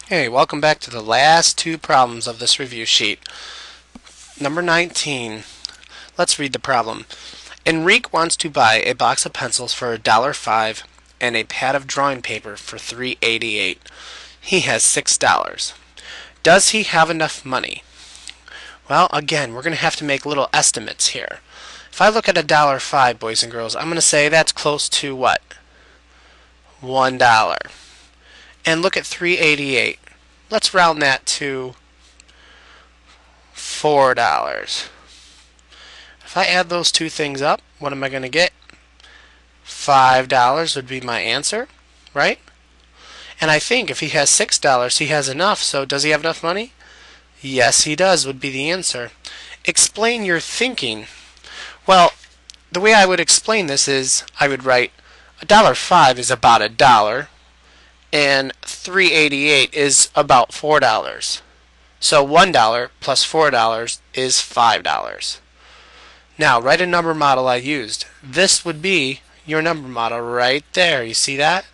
Hey, welcome back to the last two problems of this review sheet. Number 19. Let's read the problem. Enrique wants to buy a box of pencils for $1.05 and a pad of drawing paper for $3.88. He has $6. Does he have enough money? Well, again, we're going to have to make little estimates here. If I look at $1.05, boys and girls, I'm going to say that's close to what? $1. And look at $3.88. Let's round that to $4. If I add those two things up, what am I going to get? $5 would be my answer, right? And I think if he has $6, he has enough. So does he have enough money? Yes, he does would be the answer. Explain your thinking. Well, the way I would explain this is I would write $1.05 is about $1. And $3.88 is about $4. So $1 plus $4 is $5. Now write a number model I used. This would be your number model right there. You see that?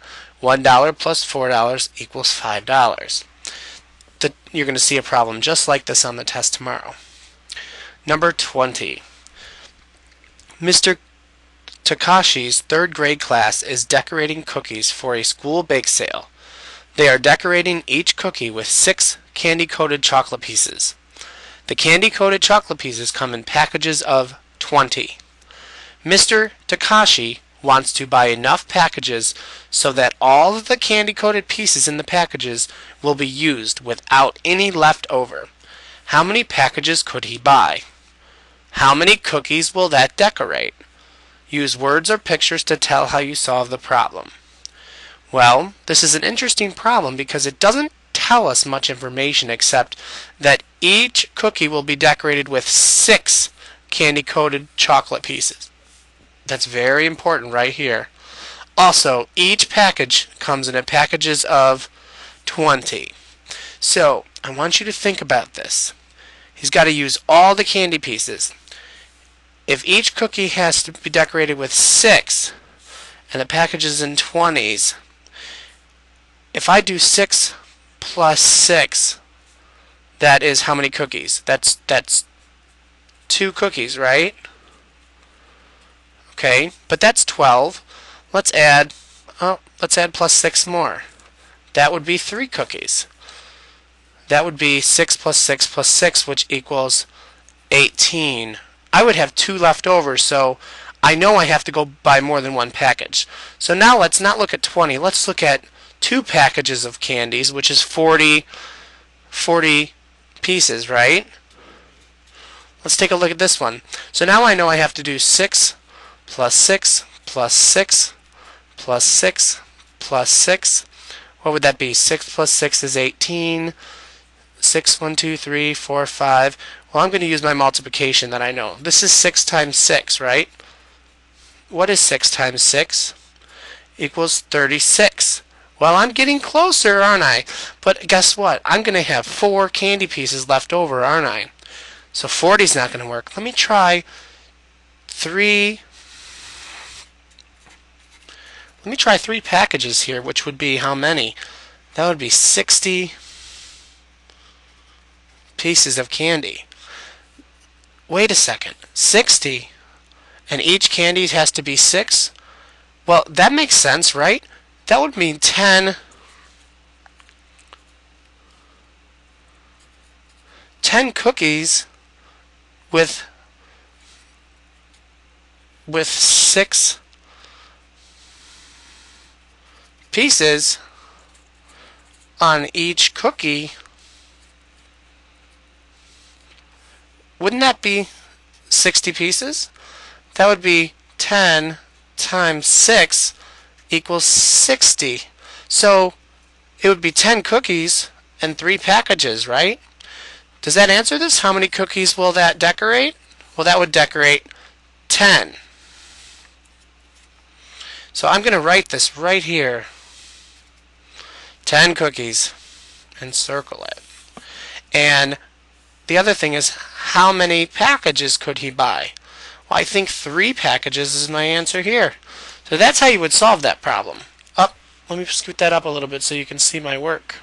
$1 plus $4 equals $5. You're going to see a problem just like this on the test tomorrow. Number 20. Mr. Takashi's third grade class is decorating cookies for a school bake sale. They are decorating each cookie with 6 candy-coated chocolate pieces. The candy-coated chocolate pieces come in packages of 20. Mr. Takashi wants to buy enough packages so that all of the candy-coated pieces in the packages will be used without any left over. How many packages could he buy? How many cookies will that decorate? Use words or pictures to tell how you solve the problem. Well, this is an interesting problem because it doesn't tell us much information except that each cookie will be decorated with 6 candy-coated chocolate pieces. That's very important right here. Also, each package comes in packages of 20. So, I want you to think about this. He's got to use all the candy pieces. If each cookie has to be decorated with 6 and the package is in 20s, if I do 6 plus 6, that is how many cookies? That's 2 cookies, right? Okay, but that's 12. Let's add plus 6 more. That would be 3 cookies. That would be 6 plus 6 plus 6, which equals 18. I would have 2 left over, so I know I have to go buy more than one package. So now let's not look at 20. Let's look at 2 packages of candies, which is 40 pieces, right? Let's take a look at this one. So now I know I have to do 6 plus 6 plus 6 plus 6 plus 6. What would that be? 6 plus 6 is 18. 6, 1, 2, 3, 4, 5. Well, I'm going to use my multiplication that I know. This is 6 times 6, right? What is 6 times 6? Equals 36. Well, I'm getting closer, aren't I? But guess what? I'm going to have 4 candy pieces left over, aren't I? So 40 is not going to work. Let me try 3. Let me try 3 packages here, which would be how many? That would be 60 pieces of candy. Wait a second. 60 and each candy has to be 6? Well, that makes sense, right? That would mean 10 cookies with 6 pieces on each cookie. Wouldn't that be 60 pieces? That would be 10 times 6 equals 60. So it would be 10 cookies and 3 packages, right? Does that answer this? How many cookies will that decorate? Well, that would decorate 10. So I'm going to write this right here. 10 cookies and circle it. And the other thing is, how many packages could he buy? Well, I think 3 packages is my answer here. So that's how you would solve that problem. Let me scoot that up a little bit so you can see my work.